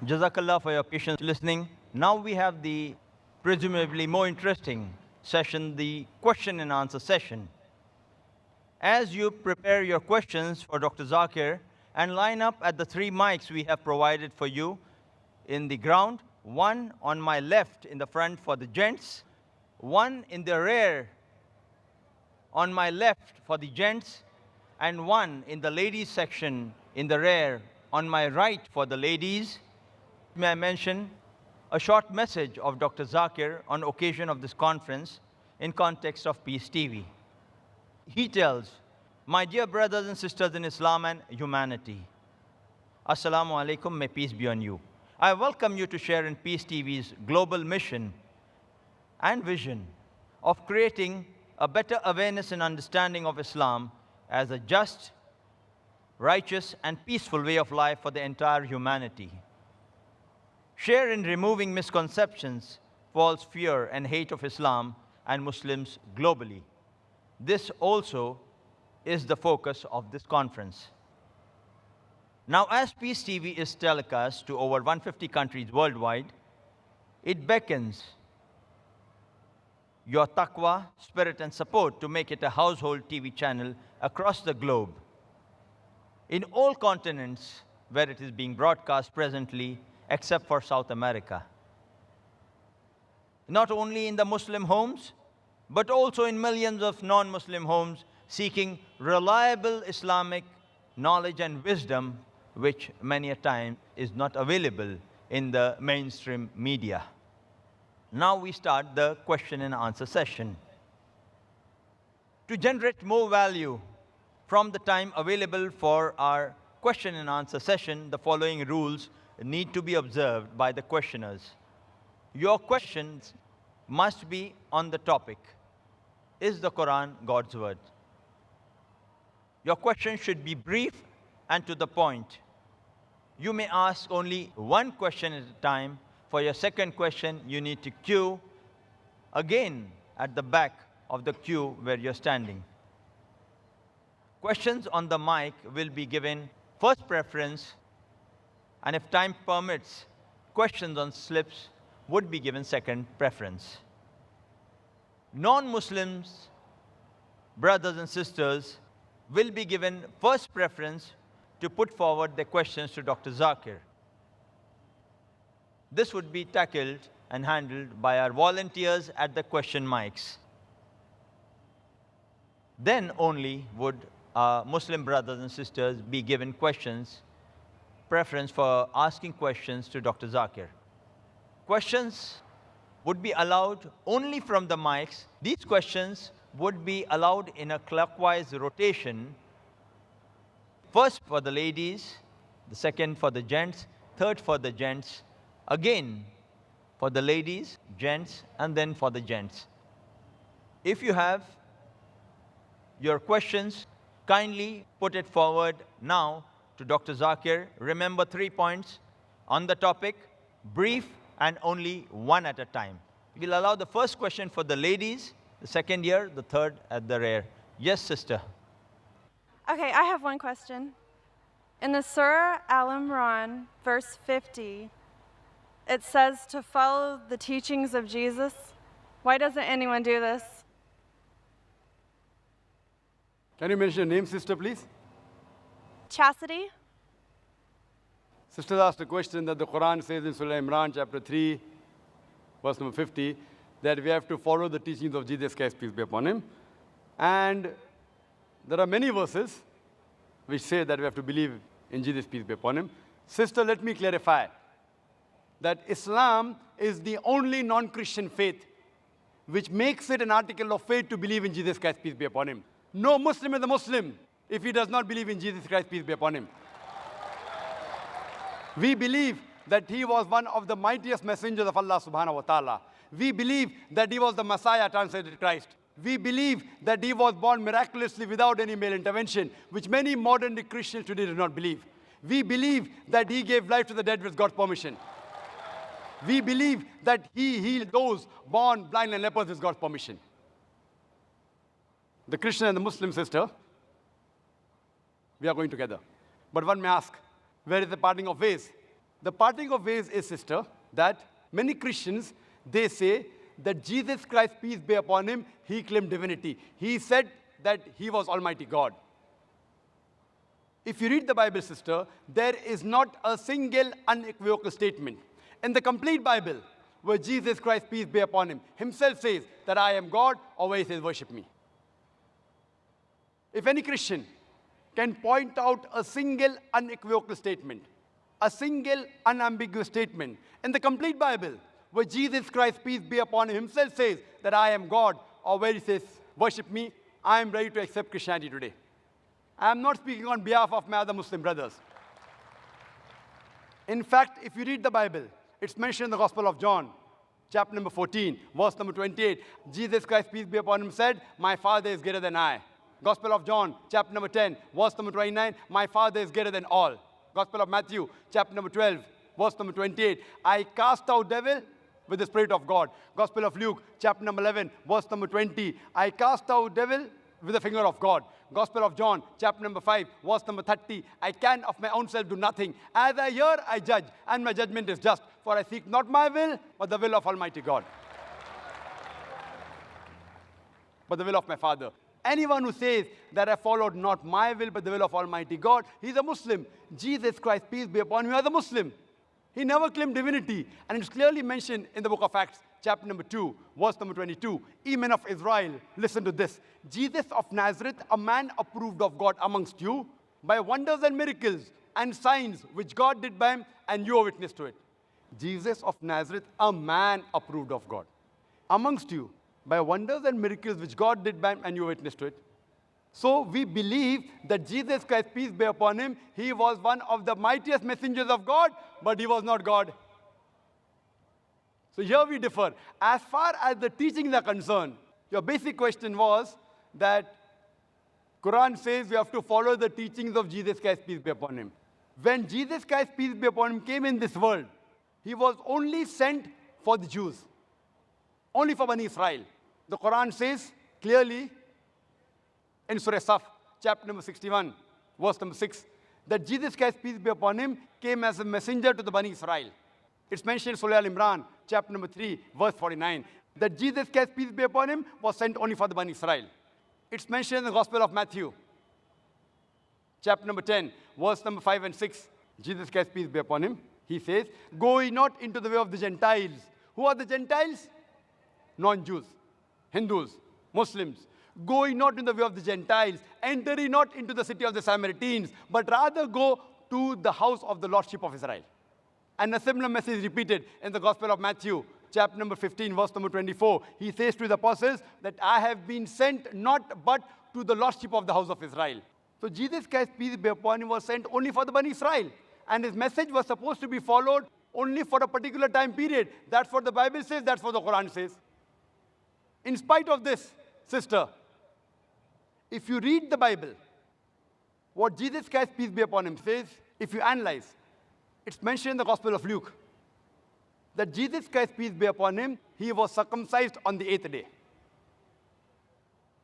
Jazakallah for your patience listening. Now we have the presumably more interesting session, the question and answer session. As you prepare your questions for Dr. Zakir and line up at the 3 mics we have provided for you in the ground, one on my left in the front for the gents, one in the rear on my left for the gents, and one in the ladies section in the rear on my right for the ladies. May I mention a short message of Dr. Zakir on occasion of this conference in context of Peace TV. He tells, "My dear brothers and sisters in Islam and humanity, Assalamu alaikum, may peace be on you. I welcome you to share in Peace TV's global mission and vision of creating a better awareness and understanding of Islam as a just, righteous, and peaceful way of life for the entire humanity. Share in removing misconceptions, false fear, and hate of Islam and Muslims globally. This also is the focus of this conference." Now, as Peace TV is telecast to over 150 countries worldwide, it beckons your taqwa, spirit, and support to make it a household TV channel across the globe, in all continents where it is being broadcast presently, except for South America. Not only in the Muslim homes, but also in millions of non-Muslim homes seeking reliable Islamic knowledge and wisdom, which many a time is not available in the mainstream media. Now we start the question and answer session. To generate more value from the time available for our question and answer session, the following rules need to be observed by the questioners. Your questions must be on the topic, is the Quran God's word? Your question should be brief and to the point. You may ask only one question at a time. For your second question, you need to queue again at the back of the queue where you're standing. Questions on the mic will be given first preference, and if time permits, questions on slips would be given second preference. Non-Muslims, brothers and sisters, will be given first preference to put forward their questions to Dr. Zakir. This would be tackled and handled by our volunteers at the question mics. Then only would Muslim brothers and sisters be given preference for asking questions to Dr. Zakir. Questions would be allowed only from the mics. These questions would be allowed in a clockwise rotation. First for the ladies, the second for the gents, third for the gents, again for the ladies, gents, and then for the gents. If you have your questions, kindly put it forward now to Dr. Zakir. Remember 3 points on the topic, brief, and only one at a time. We'll allow the first question for the ladies, the second here, the third at the rear. Yes, sister. Okay, I have one question. In the Surah Al-Imran, verse 50, it says to follow the teachings of Jesus. Why doesn't anyone do this? Can you mention your name, sister, please? Chastity? Sister asked a question that the Quran says in Surah Imran, chapter 3, verse number 50, that we have to follow the teachings of Jesus Christ, peace be upon him. And there are many verses which say that we have to believe in Jesus, peace be upon him. Sister, let me clarify that Islam is the only non-Christian faith which makes it an article of faith to believe in Jesus Christ, peace be upon him. No Muslim is a Muslim if he does not believe in Jesus Christ, peace be upon him. We believe that he was one of the mightiest messengers of Allah subhanahu wa ta'ala. We believe that he was the Messiah translated Christ. We believe that he was born miraculously without any male intervention, which many modern day Christians today do not believe. We believe that he gave life to the dead with God's permission. We believe that he healed those born blind and lepers with God's permission. The Christian and the Muslim sister, we are going together. But one may ask, where is the parting of ways? The parting of ways is, sister, that many Christians, they say that Jesus Christ, peace be upon him, he claimed divinity. He said that he was Almighty God. If you read the Bible, sister, there is not a single unequivocal statement in the complete Bible where Jesus Christ, peace be upon him, himself says that I am God, or where he says, worship me. If any Christian can point out a single unequivocal statement, a single unambiguous statement in the complete Bible where Jesus Christ, peace be upon him, himself says that I am God, or where he says, worship me, I am ready to accept Christianity today. I am not speaking on behalf of my other Muslim brothers. In fact, if you read the Bible, it's mentioned in the Gospel of John, chapter number 14, verse number 28. Jesus Christ, peace be upon him, said, my Father is greater than I. Gospel of John, chapter number 10, verse number 29, my Father is greater than all. Gospel of Matthew, chapter number 12, verse number 28, I cast out devil with the Spirit of God. Gospel of Luke, chapter number 11, verse number 20, I cast out devil with the finger of God. Gospel of John, chapter number 5, verse number 30, I can of my own self do nothing. As I hear, I judge, and my judgment is just. For I seek not my will, but the will of Almighty God. But the will of my Father. Anyone who says that I followed not my will, but the will of Almighty God, he's a Muslim. Jesus Christ, peace be upon him, he was a Muslim. He never claimed divinity. And it's clearly mentioned in the book of Acts, chapter number 2, verse number 22. Ye men of Israel, listen to this. Jesus of Nazareth, a man approved of God amongst you, by wonders and miracles and signs which God did by him, and you are witness to it. Jesus of Nazareth, a man approved of God amongst you, by wonders and miracles which God did by him, and you are witness to it. So we believe that Jesus Christ, peace be upon him, he was one of the mightiest messengers of God, but he was not God. So here we differ. As far as the teachings are concerned, your basic question was that Quran says we have to follow the teachings of Jesus Christ, peace be upon him. When Jesus Christ, peace be upon him, came in this world, he was only sent for the Jews, only for Bani Israel. The Quran says clearly in Surah Saf, chapter number 61, verse number 6, that Jesus Christ, peace be upon him, came as a messenger to the Bani Israel. It's mentioned in Surah Al-Imran, chapter number 3, verse 49, that Jesus Christ, peace be upon him, was sent only for the Bani Israel. It's mentioned in the Gospel of Matthew, chapter number 10, verse number 5 and 6. Jesus Christ, peace be upon him, he says, go ye not into the way of the Gentiles. Who are the Gentiles? Non-Jews, Hindus, Muslims. Go ye not in the way of the Gentiles, enter ye not into the city of the Samaritans, but rather go to the house of the Lordship of Israel. And a similar message repeated in the Gospel of Matthew, chapter number 15, verse number 24. He says to the apostles that I have been sent not but to the Lordship of the house of Israel. So Jesus Christ, peace be upon him, was sent only for the Bani Israel. And his message was supposed to be followed only for a particular time period. That's what the Bible says, that's what the Quran says. In spite of this, sister, if you read the Bible, what Jesus Christ, peace be upon him, says, if you analyze, it's mentioned in the Gospel of Luke that Jesus Christ, peace be upon him, he was circumcised on the 8th day.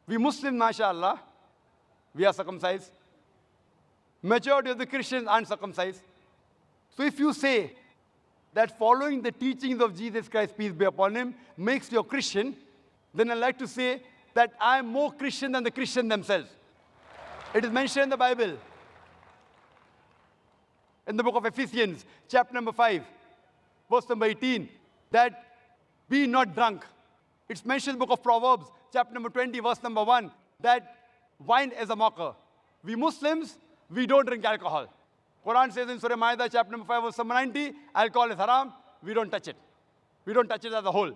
We Muslims, mashallah, we are circumcised. Majority of the Christians aren't circumcised. So if you say that following the teachings of Jesus Christ, peace be upon him, makes you a Christian, then I'd like to say that I am more Christian than the Christians themselves. It is mentioned in the Bible, in the book of Ephesians, chapter number 5, verse number 18, that be not drunk. It's mentioned in the book of Proverbs, chapter number 20, verse number 1, that wine is a mocker. We Muslims, we don't drink alcohol. Quran says in Surah Ma'idah, chapter number 5, verse number 90, alcohol is haram, we don't touch it. We don't touch it as a whole.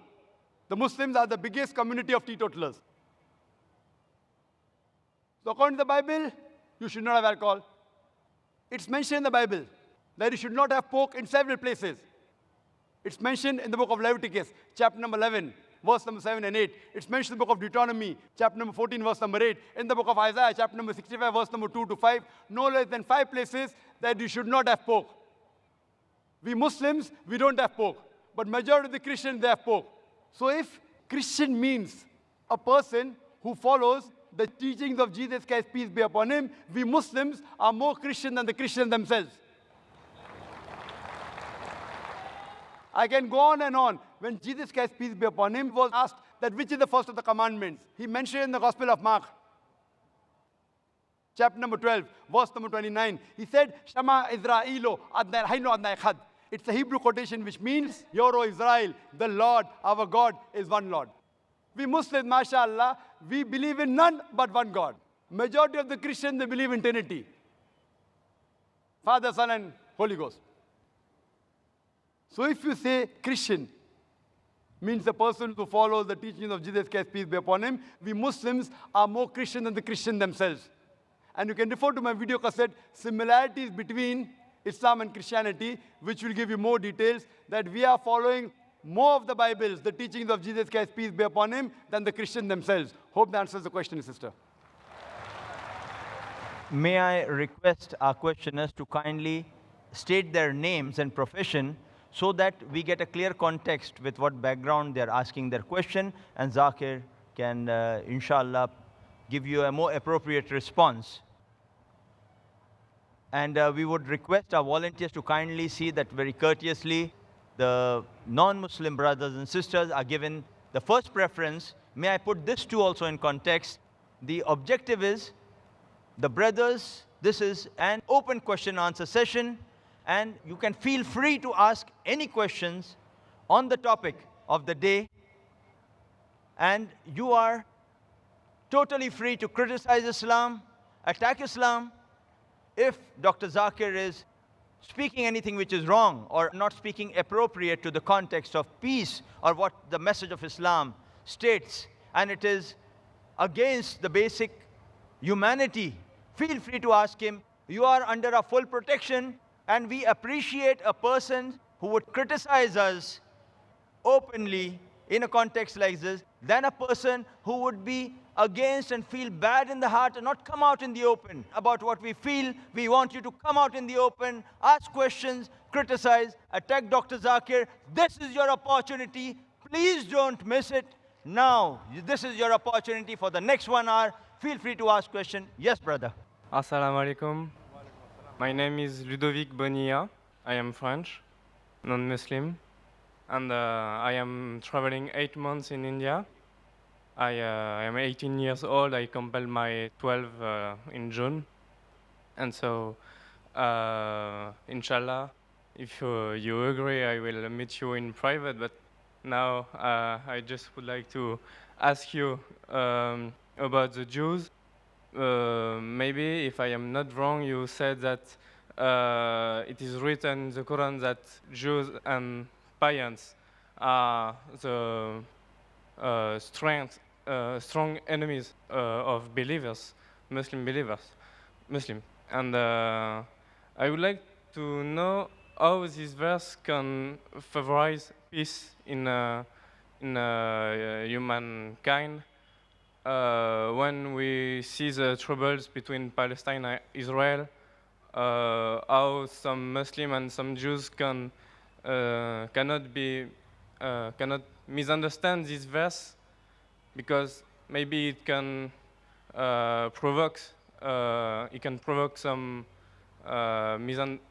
The Muslims are the biggest community of teetotalers. So according to the Bible, you should not have alcohol. It's mentioned in the Bible that you should not have pork in several places. It's mentioned in the book of Leviticus, chapter number 11, verse number 7 and 8. It's mentioned in the book of Deuteronomy, chapter number 14, verse number 8. In the book of Isaiah, chapter number 65, verse number 2 to 5. No less than 5 places that you should not have pork. We Muslims, we don't have pork. But majority of the Christians, they have pork. So if Christian means a person who follows the teachings of Jesus Christ, peace be upon him, we Muslims are more Christian than the Christians themselves. I can go on and on. When Jesus Christ, peace be upon him, was asked that which is the first of the commandments, he mentioned in the Gospel of Mark, chapter number 12, verse number 29. He said, Shama Israelo Adnai Haino Adnai Echad. It's a Hebrew quotation which means, Hear, O Israel, the Lord, our God, is one Lord. We Muslims, mashallah, we believe in none but one God. Majority of the Christians, they believe in Trinity. Father, Son, and Holy Ghost. So if you say Christian, means the person who follows the teachings of Jesus Christ, peace be upon him, we Muslims are more Christian than the Christians themselves. And you can refer to my video cassette, similarities between Islam and Christianity, which will give you more details, that we are following more of the Bibles, the teachings of Jesus Christ, peace be upon him, than the Christians themselves. Hope that answers the question, sister. May I request our questioners to kindly state their names and profession so that we get a clear context with what background they're asking their question, and Zakir can, inshallah, give you a more appropriate response. And we would request our volunteers to kindly see that very courteously the non-Muslim brothers and sisters are given the first preference. May I put this too also in context? The objective is, the brothers, this is an open question answer session, and you can feel free to ask any questions on the topic of the day, and you are totally free to criticize Islam, attack Islam. If Dr. Zakir is speaking anything which is wrong or not speaking appropriate to the context of peace or what the message of Islam states, and it is against the basic humanity, feel free to ask him. You are under our full protection, and we appreciate a person who would criticize us openly in a context like this than a person who would be against and feel bad in the heart and not come out in the open about what we feel. We want you to come out in the open, ask questions, criticize, attack Dr. Zakir. This is your opportunity. Please don't miss it. Now, this is your opportunity for the next 1 hour. Feel free to ask question. Yes, brother. Assalamu alaikum. My name is Ludovic Bonilla. I am French, non-Muslim, and I am traveling 8 months in India. I am 18 years old. I completed my 12 in June. And so, inshallah, if you agree, I will meet you in private. But now I just would like to ask you about the Jews. Maybe, if I am not wrong, you said that it is written in the Quran that Jews and pagans are the strong enemies of believers, Muslim believers, And I would like to know how this verse can favorize peace in humankind when we see the troubles between Palestine and Israel, how some Muslim and some Jews cannot misunderstand this verse, because maybe it can provoke some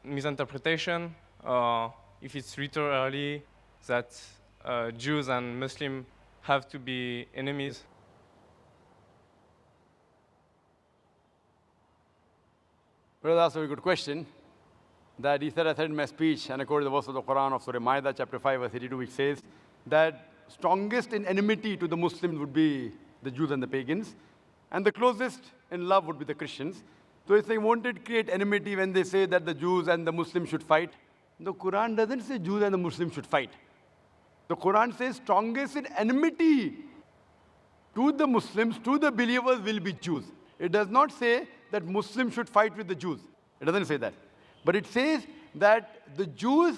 misinterpretation, or if it's literally that Jews and Muslims have to be enemies. Brother, that's a very good question. That he said, I said in my speech, and according to the verse of the Quran of Surah Ma'idah, chapter 5, verse 82, which says that strongest in enmity to the Muslims would be the Jews and the pagans, and the closest in love would be the Christians. So if they wanted to create enmity when they say that the Jews and the Muslims should fight, the Quran doesn't say Jews and the Muslims should fight. The Quran says strongest in enmity to the Muslims, to the believers, will be Jews. It does not say that Muslims should fight with the Jews. It doesn't say that. But it says that the Jews,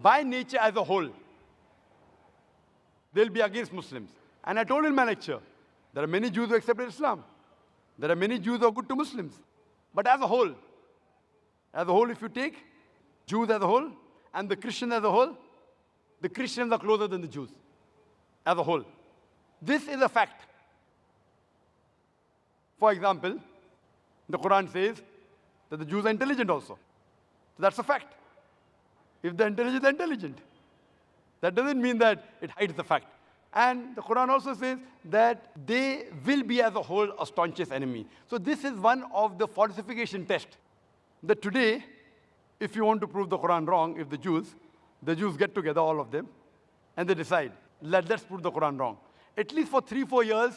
by nature as a whole, they'll be against Muslims. And I told in my lecture, there are many Jews who accepted Islam. There are many Jews who are good to Muslims. But as a whole, if you take Jews as a whole and the Christians as a whole, the Christians are closer than the Jews as a whole. This is a fact. For example, the Quran says that the Jews are intelligent also. So that's a fact. If they're intelligent, they're intelligent. That doesn't mean that it hides the fact. And the Quran also says that they will be as a whole a staunchest enemy. So this is one of the falsification tests. That today, if you want to prove the Quran wrong, if the Jews get together, all of them, and they decide, let's prove the Quran wrong. At least for 3-4 years,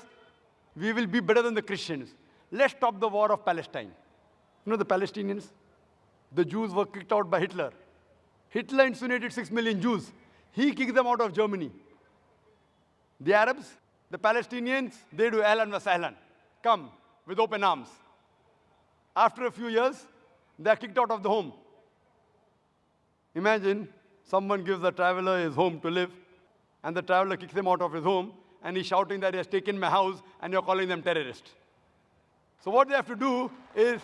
we will be better than the Christians. Let's stop the war of Palestine. You know the Palestinians? The Jews were kicked out by Hitler. Hitler incinerated 6 million Jews. He kicked them out of Germany. The Arabs, the Palestinians, they do ahlan wa sahlan. Come with open arms. After a few years, they are kicked out of the home. Imagine someone gives a traveler his home to live, and the traveler kicks him out of his home, and he's shouting that he has taken my house, and you're calling them terrorists. So what they have to do is,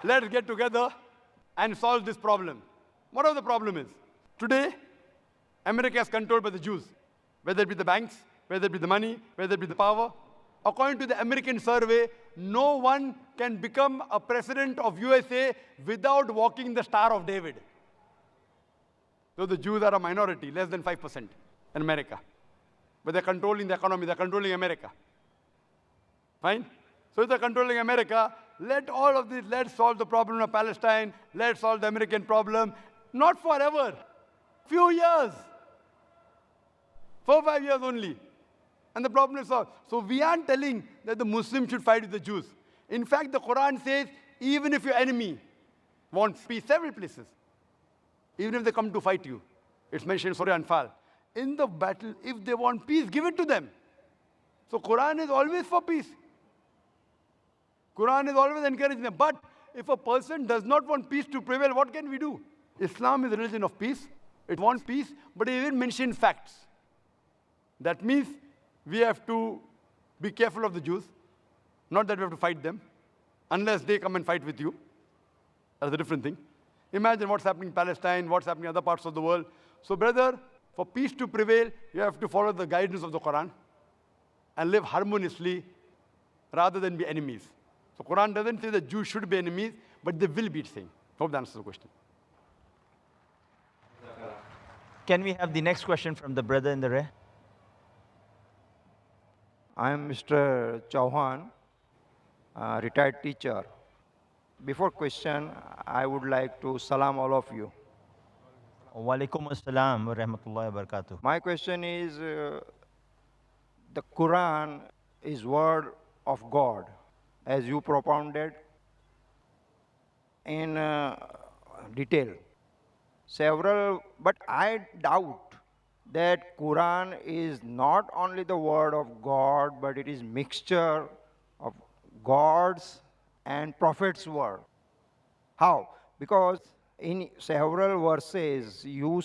let's get together and solve this problem. Whatever the problem is. Today, America is controlled by the Jews. Whether it be the banks, whether it be the money, whether it be the power. According to the American survey, no one can become a president of USA without walking the Star of David. So the Jews are a minority, less than 5% in America. But they're controlling the economy, they're controlling America. Fine? So if they're controlling America, let all of this, let's solve the problem of Palestine, let's solve the American problem. Not forever. Few years. 4-5 years only. And the problem is solved. So we aren't telling that the Muslims should fight with the Jews. In fact, the Quran says, even if your enemy wants peace, several places, even if they come to fight you, it's mentioned in Surah Anfal, in the battle, if they want peace, give it to them. So Quran is always for peace. Quran is always encouraging them. But if a person does not want peace to prevail, what can we do? Islam is a religion of peace. It wants peace, but it even mentions facts. That means we have to be careful of the Jews. Not that we have to fight them, unless they come and fight with you. That's a different thing. Imagine what's happening in Palestine, what's happening in other parts of the world. So brother, for peace to prevail, you have to follow the guidance of the Quran and live harmoniously rather than be enemies. So Quran doesn't say that Jews should be enemies, but they will be, it's saying. Hope that answers the question. Can we have the next question from the brother in the rear? I am Mr. Chauhan, retired teacher. Before question, I would like to salam all of you. Walaikum assalam wa rahmatullahi wa barakatuh. My question is, the Quran is word of God, as you propounded in detail. But I doubt that Quran is not only the word of God, but it is mixture of God's and Prophet's word. How? Because in several verses you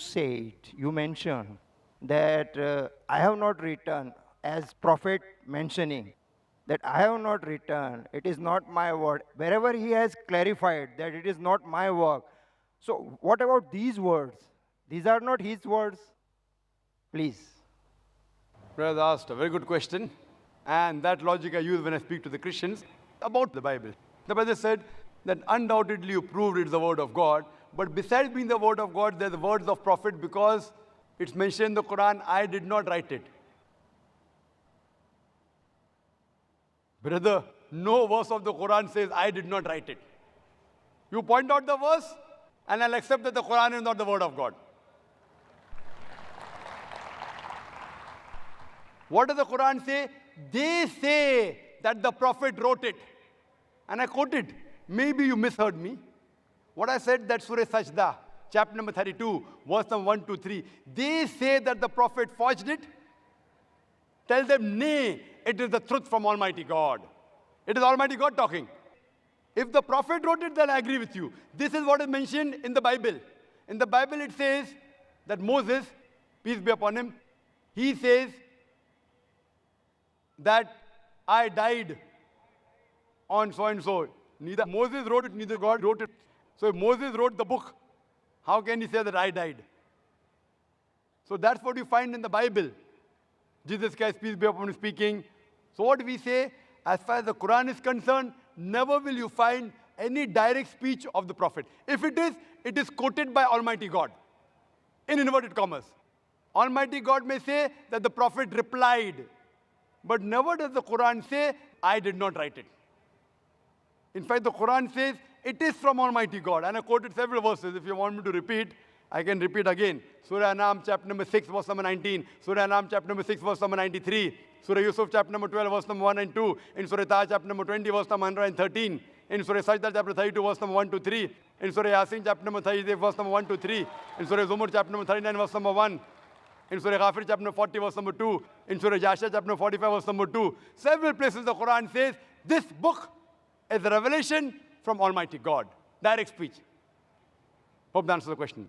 mention that I have not written, as Prophet mentioning, that I have not written, it is not my word. Wherever he has clarified that it is not my work. So what about these words? These are not his words. Please. Brother asked a very good question, and that logic I use when I speak to the Christians about the Bible. The brother said that undoubtedly you proved it's the word of God, but besides being the word of God, they're the words of Prophet because it's mentioned in the Quran, I did not write it. Brother, no verse of the Quran says, I did not write it. You point out the verse, and I'll accept that the Quran is not the word of God. What does the Quran say? They say that the Prophet wrote it. And I quoted. Maybe you misheard me. What I said, that Surah Sajda, chapter number 32, verse number 1 to 3. They say that the Prophet forged it. Tell them, nay, it is the truth from Almighty God. It is Almighty God talking. If the Prophet wrote it, then I agree with you. This is what is mentioned in the Bible. In the Bible, it says that Moses, peace be upon him, he says that I died on so-and-so. Neither Moses wrote it, neither God wrote it. So if Moses wrote the book, how can he say that I died? So that's what you find in the Bible. Jesus Christ, peace be upon him, speaking. So what we say, as far as the Quran is concerned, never will you find any direct speech of the Prophet. If it is quoted by Almighty God, in inverted commas. Almighty God may say that the prophet replied, but never does the Quran say, I did not write it. In fact, the Quran says, it is from Almighty God. And I quoted several verses. If you want me to repeat, I can repeat again. Surah Anam, chapter number 6, verse number 19. Surah Anam, chapter number 6, verse number 93. Surah Yusuf, chapter number 12, verse number 1 and 2. In Surah Taha, chapter number 20, verse number 113. In Surah Sajda, chapter 32, verse number 1 to 3. In Surah Yasin, chapter number 38, verse number 1 to 3. In Surah Zumur, chapter number 39, verse number 1. In Surah Ghafir, chapter number 40, verse number 2. In Surah Jasha, chapter number 45, verse number 2. Several places the Quran says, this book is a revelation from Almighty God. Direct speech. Hope that answers the question.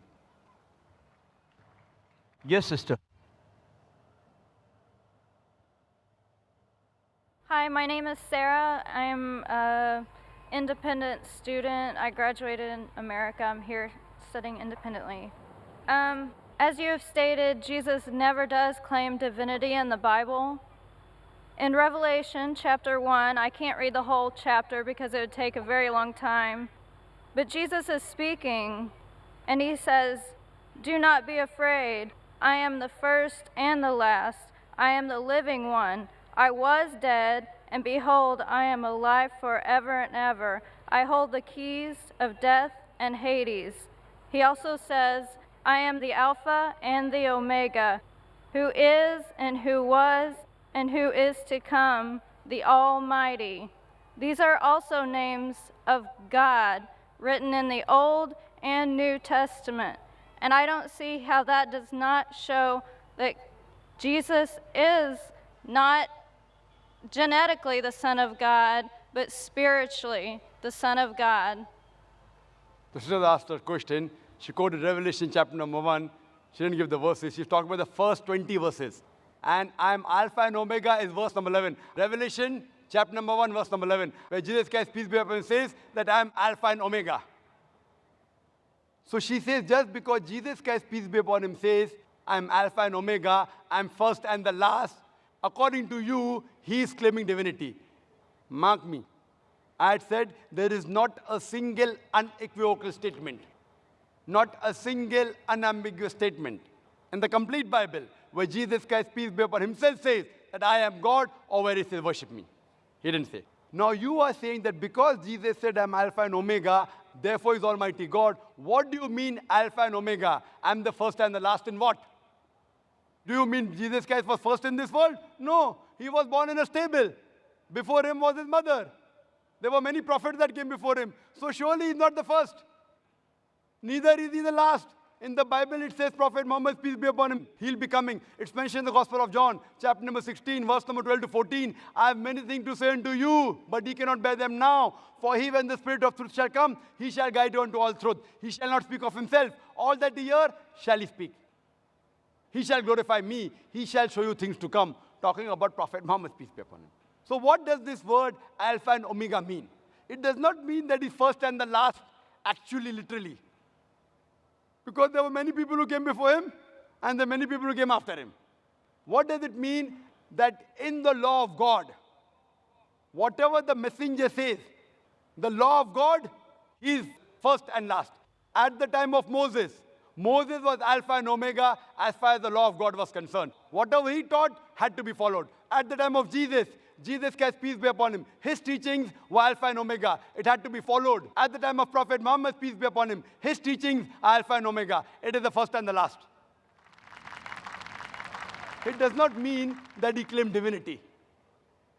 Yes, sister. Hi, my name is Sarah. I'm an independent student. I graduated in America. I'm here studying independently. As you have stated, Jesus never does claim divinity in the Bible. In Revelation chapter 1, I can't read the whole chapter because it would take a very long time, but Jesus is speaking, and he says, "Do not be afraid. I am the first and the last. I am the living one. I was dead, and behold, I am alive forever and ever. I hold the keys of death and Hades." He also says, "I am the Alpha and the Omega, who is and who was and who is to come, the Almighty." These are also names of God written in the Old and New Testament. And I don't see how that does not show that Jesus is not genetically the Son of God, but spiritually the Son of God. The sister asked her question. She quoted Revelation chapter number 1. She didn't give the verses. She's talking about the first 20 verses. And I am Alpha and Omega is verse number 11. Revelation chapter number 1, verse number 11, where Jesus Christ, peace be upon him, says that I am Alpha and Omega. So she says, just because Jesus Christ, peace be upon him, says, I am Alpha and Omega, I am first and the last, according to you, he is claiming divinity. Mark me. I had said there is not a single unequivocal statement, not a single unambiguous statement in the complete Bible where Jesus Christ, peace be upon himself, says that I am God, or where he says, worship me. He didn't say. Now you are saying that because Jesus said I am Alpha and Omega, therefore is Almighty God. What do you mean Alpha and Omega? I am the first and the last in what? Do you mean Jesus Christ was first in this world? No. He was born in a stable. Before him was his mother. There were many prophets that came before him. So surely he's not the first. Neither is he the last. In the Bible it says Prophet Muhammad, peace be upon him, he'll be coming. It's mentioned in the Gospel of John, chapter number 16, verse number 12 to 14. I have many things to say unto you, but ye cannot bear them now. For he, when the Spirit of truth shall come, he shall guide you unto all truth. He shall not speak of himself. All that ye hear shall he speak. He shall glorify me. He shall show you things to come. Talking about Prophet Muhammad, peace be upon him. So what does this word Alpha and Omega mean? It does not mean that he's first and the last, actually, literally. Because there were many people who came before him, and there are many people who came after him. What does it mean? That in the law of God, whatever the messenger says, the law of God is first and last. At the time of Moses, Moses was Alpha and Omega as far as the law of God was concerned. Whatever he taught had to be followed. At the time of Jesus, Jesus Christ, peace be upon him, his teachings were Alpha and Omega. It had to be followed. At the time of Prophet Muhammad, peace be upon him, his teachings are Alpha and Omega. It is the first and the last. It does not mean that he claimed divinity.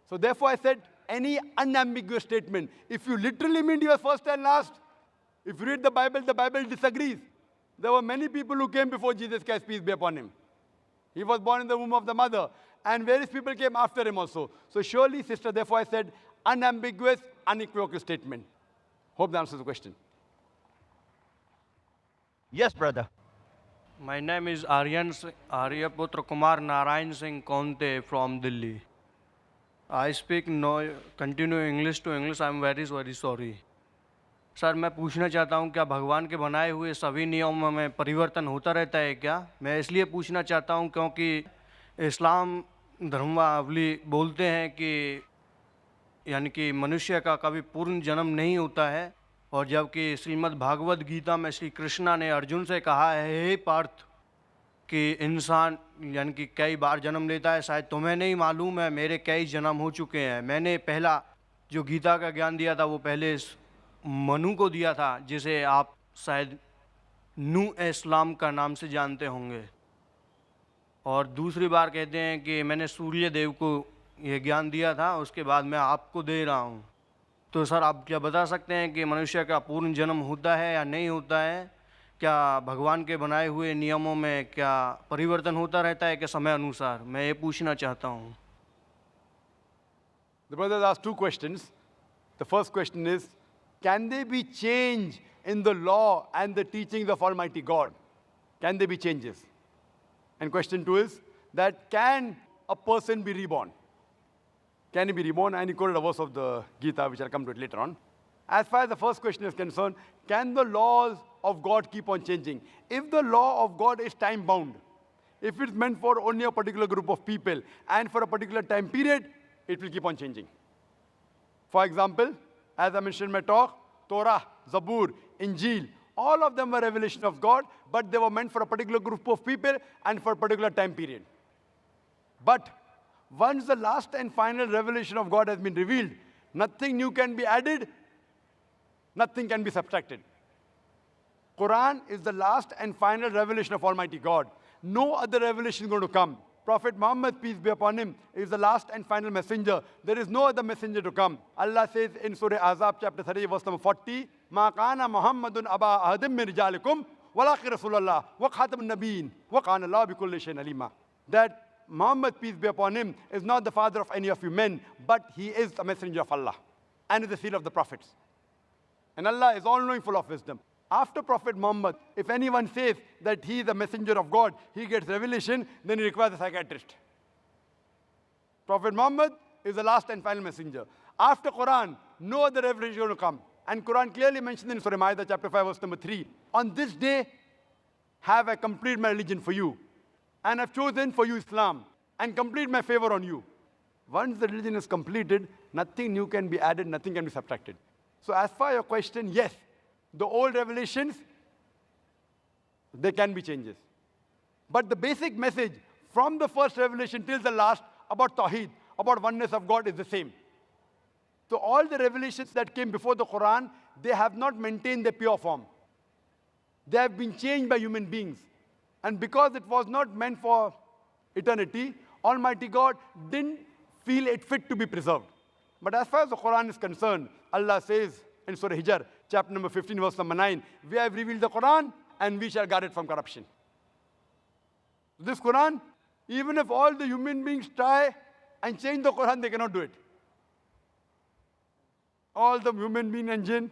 So therefore I said, any unambiguous statement, if you literally mean he was first and last, if you read the Bible disagrees. There were many people who came before Jesus Christ, peace be upon him. He was born in the womb of the mother. And various people came after him also. So surely, sister, therefore I said, unambiguous, unequivocal statement. Hope that answers the question. Yes, brother. My name is Aryaputra Kumar Narayan Singh Konte from Delhi. I speak continue English to English. I am very sorry. Sir मैं पूछना चाहता हूँ क्या भगवान के बनाए हुए सभी नियमों में परिवर्तन होता रहता है क्या? मैं इसलिए पूछना चाहता हूँ क्योंकि इस्लाम धर्मावली बोलते हैं कि यानी कि मनुष्य का कभी पूर्ण जन्म नहीं होता है, और जबकि श्रीमद् भागवत गीता में श्री कृष्णा ने अर्जुन से कहा है, हे पार्थ, कि इंसान यानी कि कई बार जन्म लेता है, शायद तुम्हें नहीं मालूम है, मेरे कई जन्म हो चुके हैं। मैंने पहला जो गीता का ज्ञान दिया था वो पहले मनु को दिया था, जिसे आप शायद नू इस्लाम का नाम से जानते होंगे। और दूसरी बार कहते हैं कि मैंने सूर्य देव को ये ज्ञान दिया था, उसके बाद मैं आपको दे रहा हूँ। तो सर आप क्या बता सकते हैं कि मनुष्य का पूर्ण जन्म होता है या नहीं होता है? क्या भगवान के बनाए हुए नियमों में क्या परिवर्तन होता रहता है कि समय अनुसार? मैं ये पूछना चाहता हूँ। The brothers asked two questions. The first question is, can there be change in the law and the teachings of Almighty God? Can there be changes? And question two is that can a person be reborn? Can he be reborn? And he quoted a verse of the Gita, which I'll come to it later on. As far as the first question is concerned, can the laws of God keep on changing? If the law of God is time bound, if it's meant for only a particular group of people and for a particular time period, it will keep on changing. For example, as I mentioned in my talk, Torah, Zabur, Injil, all of them were revelation of God, but they were meant for a particular group of people and for a particular time period. But once the last and final revelation of God has been revealed, nothing new can be added, nothing can be subtracted. Quran is the last and final revelation of Almighty God. No other revelation is going to come. Prophet Muhammad, peace be upon him, is the last and final messenger. There is no other messenger to come. Allah says in Surah Azab, chapter 30, verse number 40, مَا كَانَ مُحَمَّدٌ أَبَا أَحَدٍ مِّن رِجَالِكُمْ وَلَٰكِنَّ رَسُولَ اللَّهِ وَخَاتَمَ النَّبِيِّينَ وَكَانَ اللَّهُ بِكُلِّ شَيْءٍ عَلِيمًا. That Muhammad, peace be upon him, is not the father of any of you men, but he is the messenger of Allah and is the seal of the prophets. And Allah is all-knowing, full of wisdom. After Prophet Muhammad, if anyone says that he is a messenger of God, he gets revelation, then he requires a psychiatrist. Prophet Muhammad is the last and final messenger. After Quran, no other revelation is going to come. And Quran clearly mentions in Surah Ma'idah, chapter 5, verse number 3, on this day have I completed my religion for you, and I've chosen for you Islam, and complete my favor on you. Once the religion is completed, nothing new can be added, nothing can be subtracted. So as far as your question, yes, the old revelations, there can be changes. But the basic message from the first revelation till the last about Tawheed, about oneness of God is the same. So all the revelations that came before the Quran, they have not maintained their pure form. They have been changed by human beings. And because it was not meant for eternity, Almighty God didn't feel it fit to be preserved. But as far as the Quran is concerned, Allah says in Surah Hijr, chapter number 15, verse number 9, we have revealed the Quran and we shall guard it from corruption. This Quran, even if all the human beings try and change the Quran, they cannot do it. All the human being and jinn,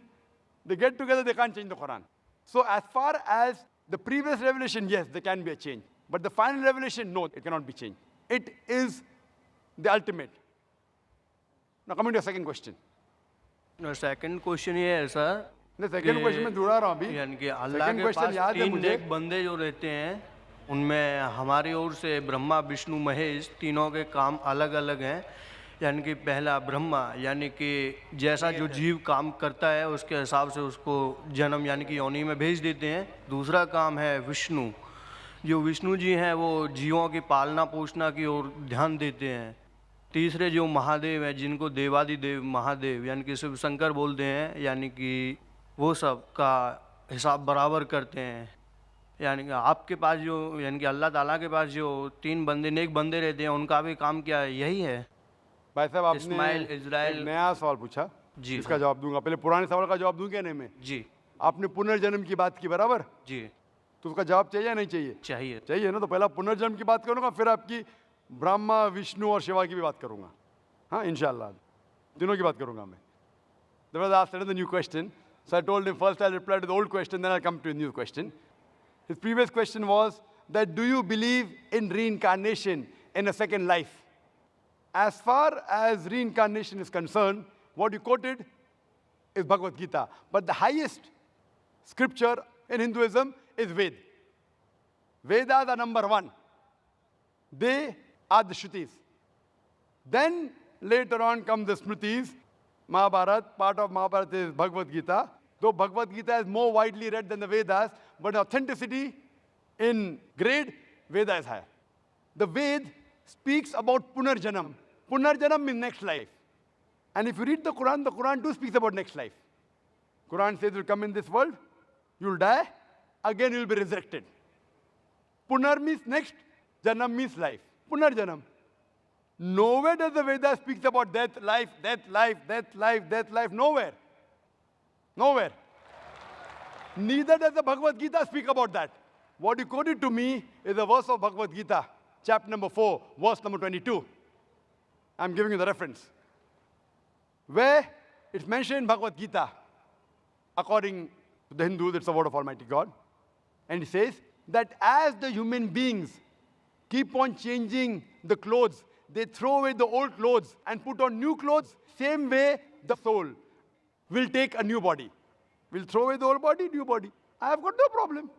they get together, they can't change the Quran. So as far as the previous revelation, yes, there can be a change. But the final revelation, no, it cannot be changed. It is the ultimate. Now coming to your second question. Second question ये है sir, नहीं, second question में जुड़ा रहा हूँ अभी. यानी कि अल्लाह Second के question पास याद है तीन मुझे. नेक बंदे जो रहते हैं, उनमें हमारी ओर से ब्रह्मा, विष्णु, महेश, तीनों के काम अलग अलग हैं। यानी कि पहला ब्रह्मा, यानी कि जैसा जो जीव काम करता है उसके हिसाब से उसको जन्म यानी कि योनि में भेज देते हैं। दूसरा काम है विष्णु, जो विष्णु जी हैं वो जीवों की पालना पोषणा की ओर ध्यान देते हैं। तीसरे जो महादेव हैं, जिनको देवादिदेव महादेव यानी कि शिव शंकर बोलते हैं, यानी कि वो सब का हिसाब बराबर करते हैं। यानी कि आपके पास जो यानी कि अल्लाह ताला के पास जो तीन बंदे नेक बंदे रहते हैं, उनका भी काम क्या यही है? भाई साहब, आपने इस्माइल, इज़राइल, एक नया सवाल पूछा जी, इसका जवाब दूंगा। पहले पुराने सवाल का जवाब दूं क्या नहीं मैं? जी आपने पुनर्जन्म की बात की बराबर, जी तो उसका जवाब चाहिए या नहीं चाहिए? चाहिए। चाहिए ना, तो पहला पुनर्जन्म की बात करूंगा, फिर आपकी ब्रह्मा, विष्णु और शिवा की भी बात करूंगा। हाँ, इंशाल्लाह तीनों की बात करूंगा मैं। There was asked another new question, so I told him first I'll reply to the old question, then I'll come to a new question. His previous question was that do you believe in reincarnation in a second life? As far as reincarnation is concerned, what you quoted is Bhagavad Gita, but the highest scripture in Hinduism is Ved. Vedas are number one. They are the Shrutis. Then later on come the Smritis, Mahabharat. Part of Mahabharata is Bhagavad Gita. Though Bhagavad Gita is more widely read than the Vedas, but authenticity in grade Veda is higher. The Ved speaks about Punarjanam. Punarjanam means next life. And if you read the Quran too speaks about next life. Quran says you'll come in this world, you'll die, again you'll be resurrected. Punar means next, Janam means life. Punarjanam. Nowhere does the Veda speaks about death, life, death, life, death, life, death, life. Nowhere. Nowhere. Neither does the Bhagavad Gita speak about that. What you quoted to me is a verse of Bhagavad Gita, chapter number 4, verse number 22. I'm giving you the reference. Where it's mentioned in Bhagavad Gita, according to the Hindus, it's the word of Almighty God. And it says that as the human beings keep on changing the clothes, they throw away the old clothes and put on new clothes, same way the soul will take a new body. We'll throw away the old body, new body. I have got no problem.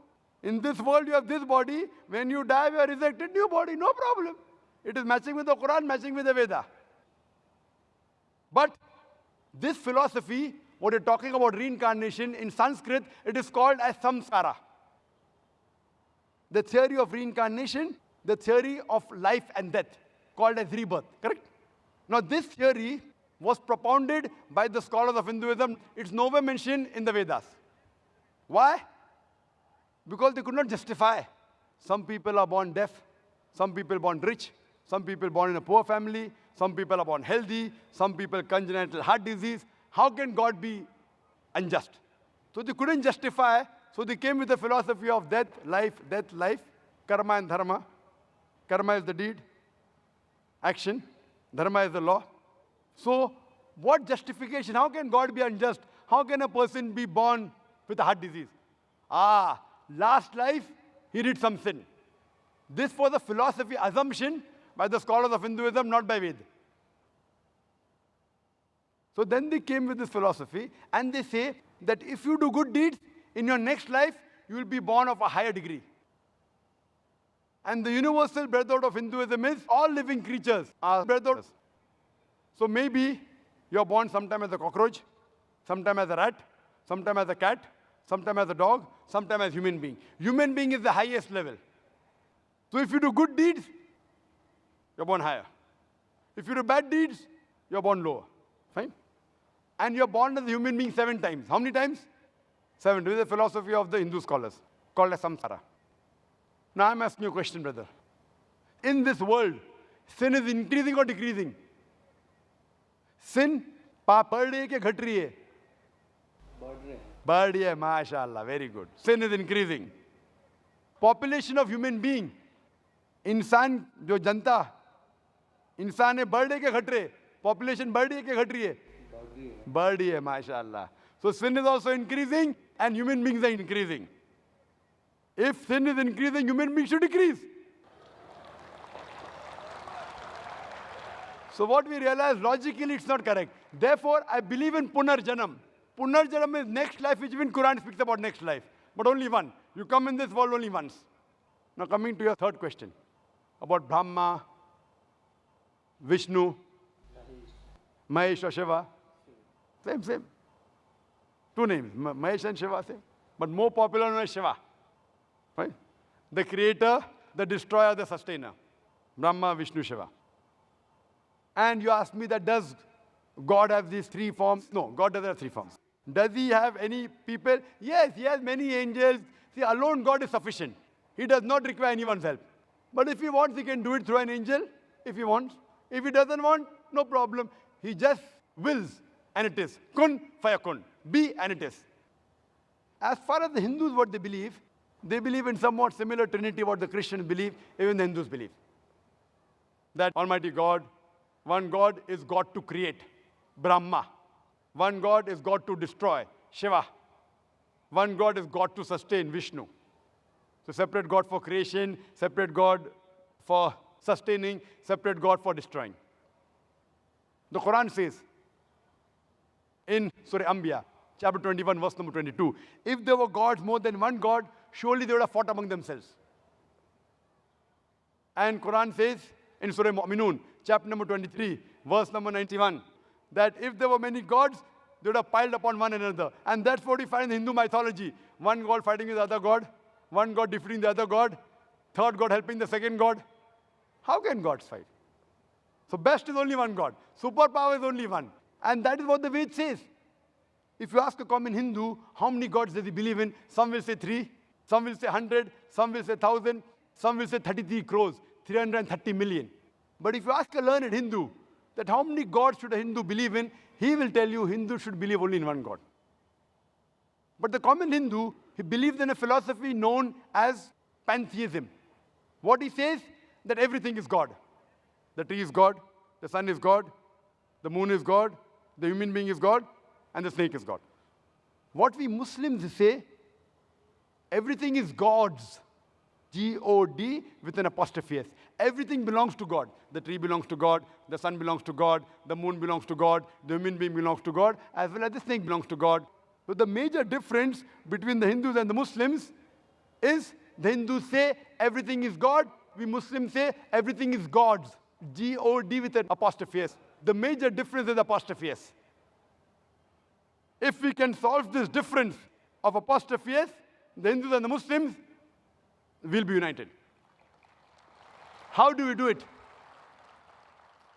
In this world, you have this body. When you die, you are resurrected, new body, no problem. It is matching with the Quran, matching with the Veda. But this philosophy, what you're talking about reincarnation, in Sanskrit, it is called as samskara. The theory of reincarnation, the theory of life and death, called as rebirth, correct? Now, this theory was propounded by the scholars of Hinduism. It's nowhere mentioned in the Vedas. Why? Because they could not justify. Some people are born deaf, some people born rich, some people born in a poor family, some people are born healthy, some people congenital heart disease. How can God be unjust? So they couldn't justify, so they came with the philosophy of death, life, karma and dharma. Karma is the deed, action, dharma is the law. So what justification? How can God be unjust? How can a person be born with a heart disease? Last life, he did some sin. This was a philosophy assumption by the scholars of Hinduism, not by Ved. So then they came with this philosophy, and they say that if you do good deeds, in your next life, you will be born of a higher degree. And the universal brotherhood of Hinduism is all living creatures are brotherhood. So maybe you're born sometime as a cockroach, sometime as a rat, sometime as a cat, sometime as a dog, sometime as human being. Human being is the highest level. So if you do good deeds, you're born higher. If you do bad deeds, you're born lower. Fine? And you're born as a human being 7 times. How many times? 7. This is the philosophy of the Hindu scholars, called as samsara. Now I'm asking you a question, brother. In this world, sin is increasing or decreasing? Sin, पाप बढ़ रही है क्या घट रही है? बढ़ रही है, mashallah, very good. Sin is increasing. Population of human being, इंसान जो जनता, इंसान है बढ़ रही है क्या घट रही है? Population बढ़ रही है क्या घट रही है? बढ़ रही है, mashallah. So sin is also increasing and human beings are increasing. If sin is increasing, human beings should decrease. So what we realize, logically it's not correct. Therefore, I believe in Punarjanam. Punarjanam is next life, which even Quran speaks about next life. But only one. You come in this world only once. Now coming to your third question. About Brahma, Vishnu, Mahesh or Shiva. Same. 2 names, Mahesh and Shiva, same. But more popular known as Shiva. Right? The creator, the destroyer, the sustainer. Brahma, Vishnu, Shiva. And you ask me that does God have these 3 forms? No, God doesn't have 3 forms. Does he have any people? Yes, he has many angels. See, alone God is sufficient. He does not require anyone's help. But if he wants, he can do it through an angel, if he wants. If he doesn't want, no problem. He just wills, and it is. Kun fayakun. Be, and it is. As far as the Hindus, what they believe in somewhat similar Trinity, what the Christians believe, even the Hindus believe. That Almighty God, one God is God to create, Brahma. One God is God to destroy, Shiva. One God is God to sustain, Vishnu. So separate God for creation, separate God for sustaining, separate God for destroying. The Quran says in Surah Anbiya, chapter 21, verse number 22, if there were gods more than one God, surely they would have fought among themselves. And Quran says in Surah Mu'minun, chapter number 23, verse number 91, that if there were many gods, they would have piled upon one another. And that's what we find in Hindu mythology. One God fighting with the other God, one God defeating the other God. Third God helping the second God. How can gods fight? So best is only one God. Superpower is only one. And that is what the Ved says. If you ask a common Hindu, how many gods does he believe in? Some will say 3, some will say 100, some will say 1,000, some will say 33 crores, 330 million. But if you ask a learned Hindu that how many gods should a Hindu believe in, he will tell you Hindu should believe only in one God. But the common Hindu, he believes in a philosophy known as pantheism. What he says, that everything is God. The tree is God, the sun is God, the moon is God, the human being is God, and the snake is God. What we Muslims say, everything is God's. G-O-D with an apostrophe S. Everything belongs to God. The tree belongs to God, the sun belongs to God, the moon belongs to God, the human being belongs to God, as well as the snake belongs to God. So the major difference between the Hindus and the Muslims is the Hindus say everything is God, we Muslims say everything is God's. G-O-D with an apostrophe S. The major difference is apostrophe S. If we can solve this difference of apostrophe S, the Hindus and the Muslims will be united. How do we do it?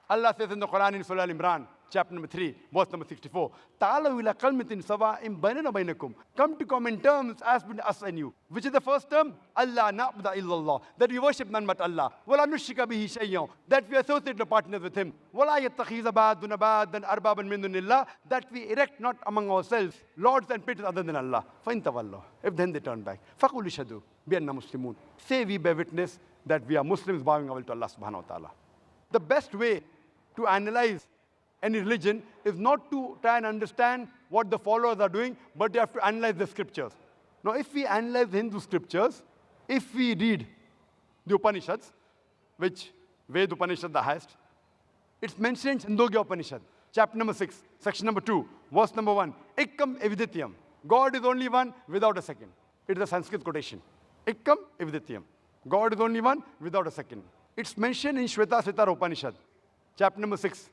Allah says in the Quran in Surah Al-Imran, chapter number 3, verse number 64, "Ta'alaw ila kalmatin sawa'in bainana bainakum." Come to common terms as between us and you. Which is the first term? Allah na'budu illallah. That we worship none but Allah. Wala nushrika bihi shay'an. That we associate no partners with Him. Wala yattakhiza ba'duna ba'dan arbaban min dunillah. That we erect not among ourselves lords and patrons other than Allah. Fa in tawallahu. If then they turn back. Faqul ishhadu bi anna muslimun. Say we bear witness that we are Muslims bowing our will to Allah subhanahu wa ta'ala. The best way to analyze any religion is not to try and understand what the followers are doing, but you have to analyze the scriptures. Now, if we analyze the Hindu scriptures, if we read the Upanishads, which Ved Upanishad the highest, it's mentioned in Chandogya Upanishad, chapter number 6, section number 2, verse number 1, Ekkam evidityam. God is only one without a second. It is a Sanskrit quotation. Ekkam evidityam. God is only one without a second. It's mentioned in Shvetasvatara Upanishad, chapter number 6,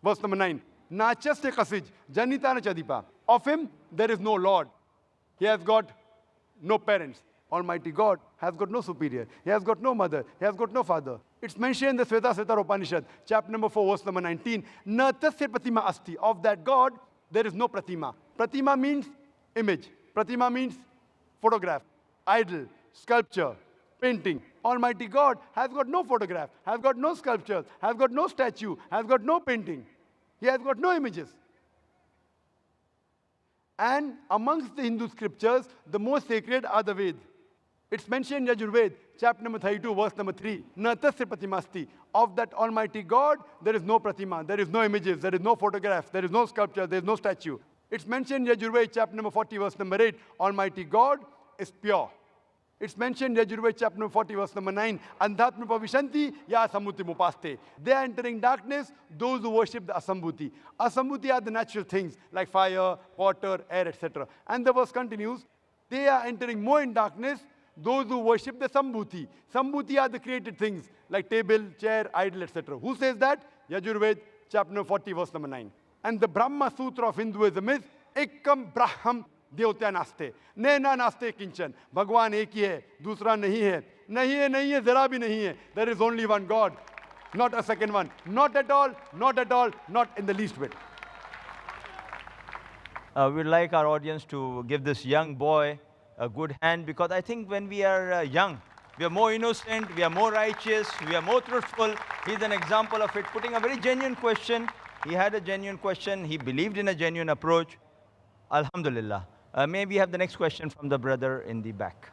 verse number 9. Nachaste kasij, janitana chadipa. Of him, there is no Lord. He has got no parents. Almighty God has got no superior. He has got no mother. He has got no father. It's mentioned in the Shvetasvatara Upanishad, chapter number 4, verse number 19. Na tasya pratima asti. Of that God, there is no pratima. Pratima means image. Pratima means photograph, idol, sculpture, painting. Almighty God has got no photograph, has got no sculpture, has got no statue, has got no painting. He has got no images. And amongst the Hindu scriptures, the most sacred are the Veds. It's mentioned in Yajurved, chapter number 32, verse number 3. Na tasya pratimasti. Of that Almighty God, there is no pratima, there is no images, there is no photograph, there is no sculpture, there is no statue. It's mentioned in Yajurved, chapter number 40, verse number 8. Almighty God is pure. It's mentioned in Yajurved, chapter number 40, verse number 9. Andhatma pavishanti ya asambuti mupaste. They are entering darkness, those who worship the asambhuti. Asambhuti are the natural things like fire, water, air, etc. And the verse continues, they are entering more in darkness, those who worship the sambhuti. Sambhuti are the created things like table, chair, idol, etc. Who says that? Yajurved, chapter number 40, verse number 9. And the Brahma Sutra of Hinduism is Ekam Braham देवत्या नास्ते नैना नास्ते किंचन भगवान एक ही है दूसरा नहीं है नहीं है जरा भी नहीं है there is only one God, not a second one, not at all, not in the least bit. We'd like our audience to give this young boy a good hand, because I think when we are young, we are more innocent, we are more righteous, we are more truthful. He's an example of it, putting a very genuine question. He had a genuine question, he believed in a genuine approach. Alhamdulillah. May we have the next question from the brother in the back?